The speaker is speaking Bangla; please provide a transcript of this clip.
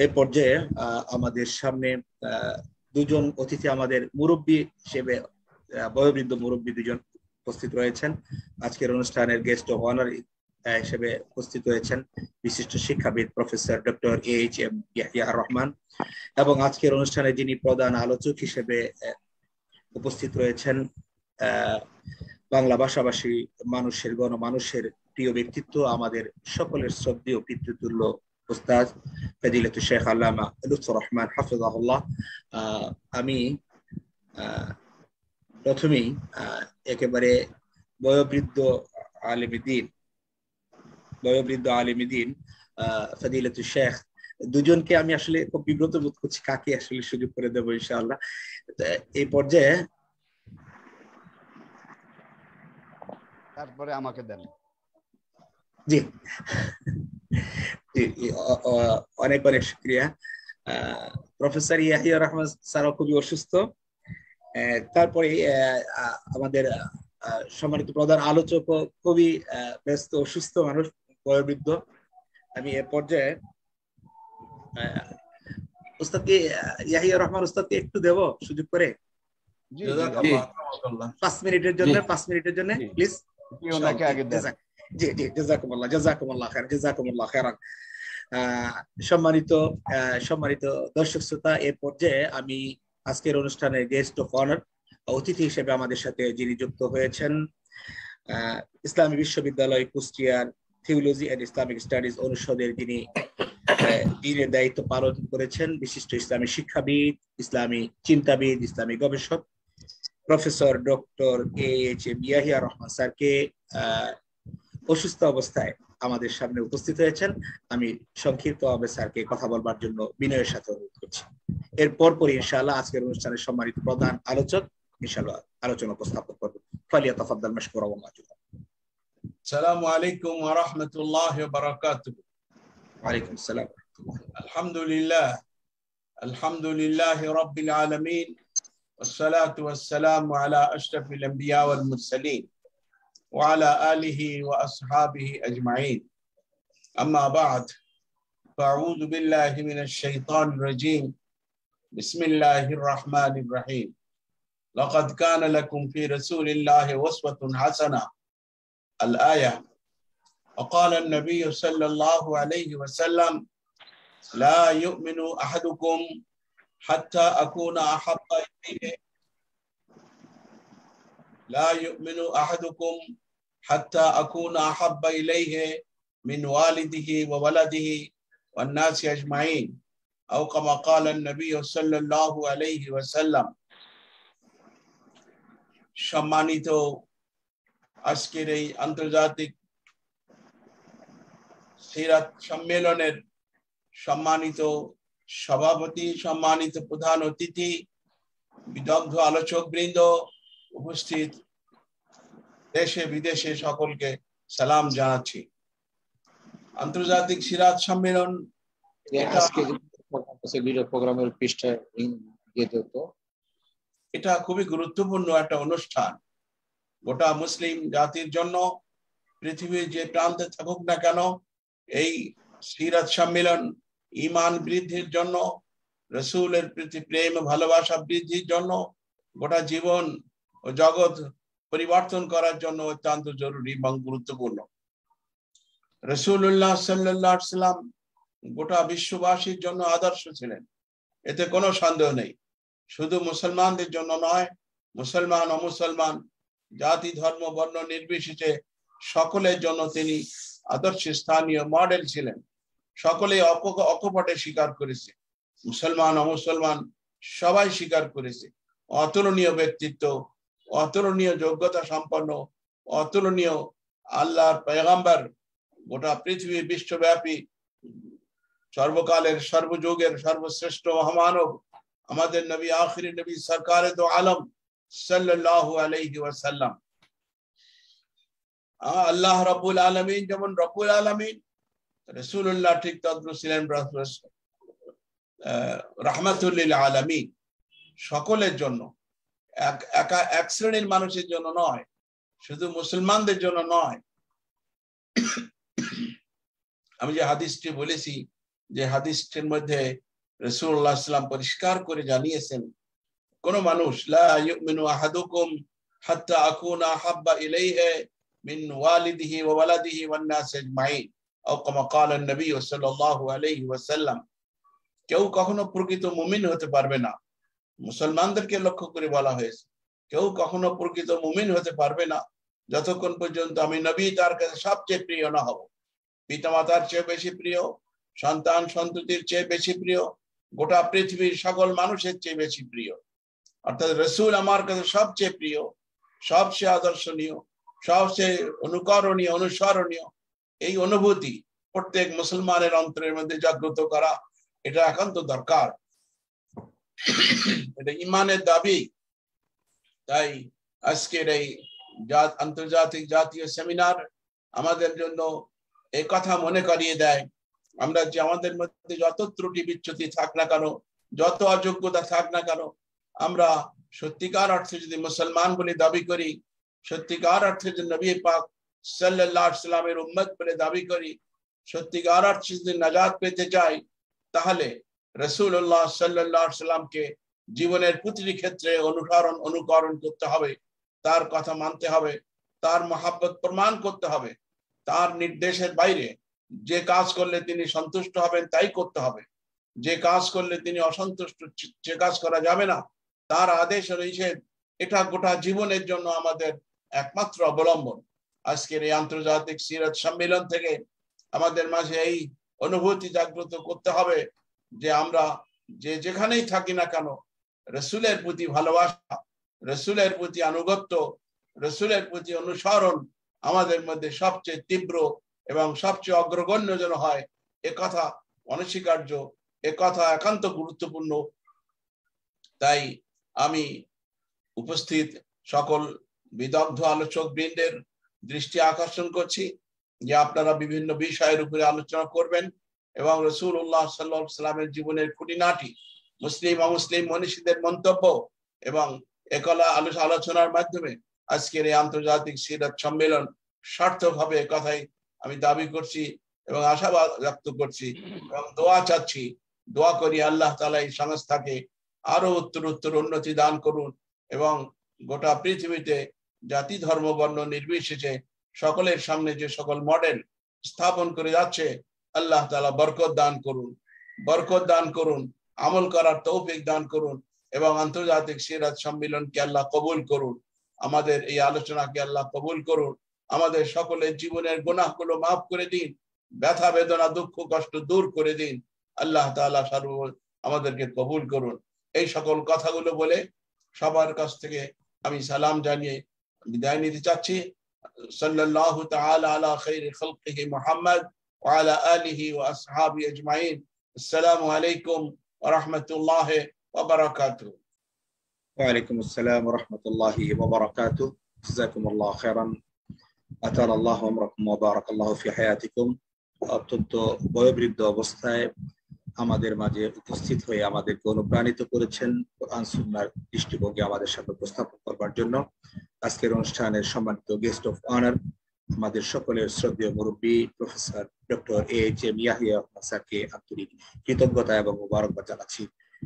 এই পর্যায়ে আমাদের সামনে দুজন অতিথি আমাদের মুরব্বী হিসেবে বয়োবৃদ্ধ মুরব্বী দুজন উপস্থিত রয়েছেন। আজকের অনুষ্ঠানের গেস্ট অফ অনার হিসেবে উপস্থিত হয়েছেন বিশিষ্ট শিক্ষাবিদ professor doctor AHM Yahya Rahman, এবং আজকের অনুষ্ঠানে যিনি প্রধান আলোচক হিসেবে উপস্থিত রয়েছেন বাংলা ভাষাভাষী মানুষের গণমানুষের প্রিয় ব্যক্তিত্ব, আমাদের সকলের শ্রদ্ধেয় পিতৃতুল্য উস্তাদ ফজিলাতুল শেখ আল্লামা লুৎফর রহমান হাফিজাহুল্লাহ। আমি প্রথমেই একেবারে বয়োবৃদ্ধ আলিমিদ্দিন ফজিলাতুল শেখ দুজনকে আমি আসলে খুব বিব্রত বোধ করছি কাকে আসলে সুযোগ করে দেবো ইনশাআল্লাহ। এই পর্যায়ে তারপরে আমাকে দেন। জি অনেক অনেক শুকরিয়া। প্রফেসর ইয়াহিয়া রহমান স্যারও খুবই অসুস্থ, তারপরে আমাদের সম্মানিত প্রধান আলোচক খুবই ব্যস্ত অসুস্থ মানুষ, বয়োবৃদ্ধ। আমি এ পর্যায়ে উস্তাদকে ইয়াহিয়া রহমান উস্তাদকে একটু দেব সুযোগ করে 5 মিনিটের জন্য, 5 মিনিটের জন্য প্লিজ। জি জি জাযাকুমুল্লাহ খাইরান। সম্মানিত দর্শক শ্রোতা, এ পর্যায়ে আমি আজকের অনুষ্ঠানে গেস্ট অফ অনার অতিথি হিসেবে আমাদের সাথে যিনি যুক্ত হয়েছেন ইসলামী বিশ্ববিদ্যালয় কুষ্টিয়ার থিওলজি এন্ড ইসলামিক স্টাডিজ অনুষদের যিনি ডিনের দায়িত্ব পালন করেছেন, বিশিষ্ট ইসলামী শিক্ষাবিদ, ইসলামী চিন্তাবিদ, ইসলামী গবেষক professor doctor AHM Yahya Rahman স্যারকে অসুস্থ অবস্থায় আমাদের সামনে উপস্থিত হয়েছেন। আমি সংক্ষিপ্তভাবে স্যারকে কথা বলবার জন্য বিনয়ের সাথে অনুরোধ করছি। এর পরপরই ইনশাআল্লাহ আজকের অনুষ্ঠানের সম্মানিত প্রধান আলোচক ইনশাআল্লাহ আলোচনা উপস্থাপন করবেন। ফালিয়াতাফাদ্দাল মাশকুরা ওয়া মা'জুরা। আসসালামু আলাইকুম ওয়া রাহমাতুল্লাহি ওয়া বারাকাতুহু। ওয়া আলাইকুম আসসালাম। আলহামদুলিল্লাহি রাব্বিল আলামিন والصلاة والسلام على أشرف الأنبياء والمرسلين وعلى آله وأصحابه أجمعين. أما بعد، فأعوذ بالله من الشيطان الرجيم. بسم الله الرحمن الرحيم. لقد كان لكم في رسول الله أسوة حسنة. الآية. وقال النبي صلى الله عليه وسلم: لا يؤمن أحدكم حتى أكون أحب إليه حتى أكون أحب إليه من والده وولده والناس أجمعين، أو كما قال النبي صلى الله عليه وسلم. সম্মানিত আজকের এই আন্তর্জাতিক সিরাত সম্মেলনের সম্মানিত সভাপতি, সম্মানিত প্রধান অতিথি, বিদগ্ধ আলোচক বৃন্দ, উপস্থিত দেশে বিদেশে সকলকে সালাম জানাচ্ছি। আন্তর্জাতিক সিরাত সম্মেলন এটা খুবই গুরুত্বপূর্ণ একটা অনুষ্ঠান। গোটা মুসলিম জাতির জন্য পৃথিবীর যে প্রান্তে থাকুক না কেন, এই সিরাত সম্মেলন ঈমান বৃদ্ধির জন্য, রাসূলের প্রতি প্রেম ভালোবাসা বৃদ্ধির জন্য, গোটা জীবন ও জগৎ পরিবর্তন করার জন্য অত্যন্ত জরুরি এবং গুরুত্বপূর্ণ। রাসূলুল্লাহ সাল্লাল্লাহু আলাইহি ওয়াসাল্লাম গোটা বিশ্ববাসীর জন্য আদর্শ ছিলেন, এতে কোনো সন্দেহ নেই। শুধু মুসলমানদের জন্য নয়, মুসলমান অমুসলমান, জাতি ধর্ম বর্ণ নির্বিশেষে সকলের জন্য তিনি আদর্শ স্থানীয় মডেল ছিলেন। সকলে অকপটে স্বীকার করেছে, মুসলমান অমুসলমান সবাই স্বীকার করেছে অতুলনীয় ব্যক্তিত্ব, অতুলনীয় যোগ্যতা সম্পন্ন, অতুলনীয় আল্লাহর পয়গম্বর, গোটা পৃথিবী বিশ্বব্যাপী সর্বকালের সর্বযুগের সর্বশ্রেষ্ঠ মহামানব আমাদের নবী, আখিরি নবী, সরকারে দো আলম সাল্লাল্লাহু আলাইহি ওয়াসাল্লাম। আল্লাহ রাব্বুল আলামিন যেমন রব্বুল আলামিন, রাসূলুল্লাহ ঠিক তদ্রুপ ছিলেন রাহমাতুল লিল আলামিন, সকলের জন্য, এক শ্রেণীর মানুষের জন্য নয়, শুধু মুসলমানদের জন্য নয়। আমি যে হাদিসটি বলেছি যে হাদিসটির মধ্যে রাসূলুল্লাহ সাল্লাল্লাহু আলাইহি ওয়াসাল্লাম পরিষ্কার করে জানিয়েছেন, কোন মানুষ লা ইউমিনু আহাদুকুম হাত্তা আকুনা হাব্বা ইলাইহি মিন ওয়ালিদিহি ওয়া ওয়ালাদিহি ওয়ান নাস আজমাইন আও কামা ক্বালা নবী সাল্লাল্লাহু আলাইহি ওয়াসাল্লাম। কেউ কখনো প্রকৃত মুমিন হতে পারবে না, মুসলমানদেরকে লক্ষ্য করে বলা হয়েছে, কেউ কখনো প্রকৃত মুমিন হতে পারবে না যতক্ষণ পর্যন্ত আমি নবী তার কাছে সবচেয়ে প্রিয় না হব। পিতামাতার চেয়ে বেশি প্রিয়, সন্তান সন্ততির চেয়ে বেশি প্রিয়, গোটা পৃথিবীর সকল মানুষের চেয়ে বেশি প্রিয়। অর্থাৎ রাসূল আমার কাছে সবচেয়ে প্রিয়, সবচেয়ে আদর্শনীয়, সবচেয়ে অনুকরণীয়, অনুসরণীয়। এই অনুভূতি প্রত্যেক মুসলমানের অন্তরের মধ্যে জাগ্রত করা এটা একান্ত দরকার, এটা ইমানের দাবি। তাই আজকের এই আন্তর্জাতিক জাতীয় সেমিনার আমাদের জন্য এই কথা মনে করিয়ে দেয়, আমরা যে আমাদের মধ্যে যত ত্রুটি বিচ্যুতি থাক না কেন, যত অযোগ্যতা থাক না কেন, আমরা সত্যিকার অর্থে যদি মুসলমান বলে দাবি করি, সত্যিকার অর্থে যদি নবী পাক সাল্লাল্লাহু আলাইহি ওয়াসাল্লামের উম্মত বলে দাবি করি, সত্যিকার অর্থে যদি নাজাত পেতে চাই, তাহলে রাসূলুল্লাহ সাল্লাল্লাহু আলাইহি ওয়াসাল্লামকে জীবনের প্রতিটি ক্ষেত্রে অনুকরণ করতে হবে, তার কথা মানতে হবে, তার মহাব্বত প্রমাণ করতে হবে। তার নির্দেশের বাইরে যে কাজ করলে তিনি সন্তুষ্ট হবেন তাই করতে হবে, যে কাজ করলে তিনি অসন্তুষ্ট সে কাজ করা যাবে না। তার আদেশ ও নিষেধ এটা গোটা জীবনের জন্য আমাদের একমাত্র অবলম্বন। আজকের এই আন্তর্জাতিক সিরাত সম্মেলন থেকে আমাদের মাঝে এই অনুভূতি জাগ্রত করতে হবে যে আমরা যে যেখানেই থাকি না কেন, রাসূলের প্রতি ভালোবাসা, রাসূলের প্রতি আনুগত্য, রাসূলের প্রতি অনুসরণ আমাদের মধ্যে সবচেয়ে তীব্র এবং সবচেয়ে অগ্রগণ্য যেন হয়, একথা অনস্বীকার্য, একথা একান্ত গুরুত্বপূর্ণ। তাই আমি উপস্থিত সকল বিদগ্ধ আলোচক বৃন্দের দৃষ্টি আকর্ষণ করছি যে আপনারা বিভিন্ন বিষয়ের উপরে আলোচনা করবেন এবং রাসূলুল্লাহ সাল্লাল্লাহু আলাইহি ওয়াসাল্লামের জীবনের খুঁটিনাটি, মুসলিম অমুসলিম মনীষীদের মন্তব্য এবং একলা আলোচনার মাধ্যমে আজকের এই আন্তর্জাতিক সিরাত সম্মেলন সার্থক হবে, কথাই আমি দাবি করছি এবং আশাবাদ ব্যক্ত করছি এবং দোয়া চাচ্ছি। দোয়া করি আল্লাহ তাআলা এই সংস্থাকে আরো উত্তর উন্নতি দান করুন এবং গোটা পৃথিবীতে জাতি ধর্ম বর্ণ নির্বিশেষে সকলের সামনে যে সকল মডেল স্থাপন করে যাচ্ছে, আল্লাহ তাআলা বরকত দান করুন, বরকত দান করুন, আমল করার তৌফিক দান করুন এবং আন্তর্জাতিক সিরাত সম্মেলনকে আল্লাহ কবুল করুন। আমাদের এই আলোচনাকে আল্লাহ কবুল করুন, আমাদের সকলের জীবনের গুনাহগুলো মাফ করে দিন, ব্যথা বেদনা দুঃখ কষ্ট দূর করে দিন। আল্লাহ তাআলা আমাদেরকে কবুল করুন। এই সকল কথাগুলো বলে সবার কাছ থেকে আমি সালাম জানিয়ে বিদায় নিতে চাচ্ছি। সাল্লাল্লাহু তাআলা আলা খায়রি খালকিহি মুহাম্মদ ওয়া আলা আলিহি ওয়া আসহাবিহি আজমাইন। আসসালামু আলাইকুম ওয়া রাহমাতুল্লাহি ওয়া বারাকাতুহু। ওয়া আলাইকুম আসসালাম ওয়া রাহমাতুল্লাহি ওয়া বারাকাতুহু। জাযাকুমুল্লাহু খাইরান। আতালাল্লাহু আমরাকুম ওয়া বারাকাল্লাহু ফি হায়াতিকুম। অত্যন্ত বয়োবৃদ্ধ অবস্থায় আমাদের মাঝে উপস্থিত হয়ে আমাদেরকে অনুপ্রাণিত করেছেন কোরআন সুন্নাহর দৃষ্টিভঙ্গি আমাদের সামনে উপস্থাপন করবার জন্য। আজকের অনুষ্ঠানের সম্মানিত গেস্ট অফ অনার আমাদের সকলের শ্রদ্ধেয় মুরব্বী প্রফেসর ডক্টর AHM ইয়াহিয়া স্যারকে আন্তরিক কৃতজ্ঞতা এবং মোবারকবাদ জানাচ্ছি।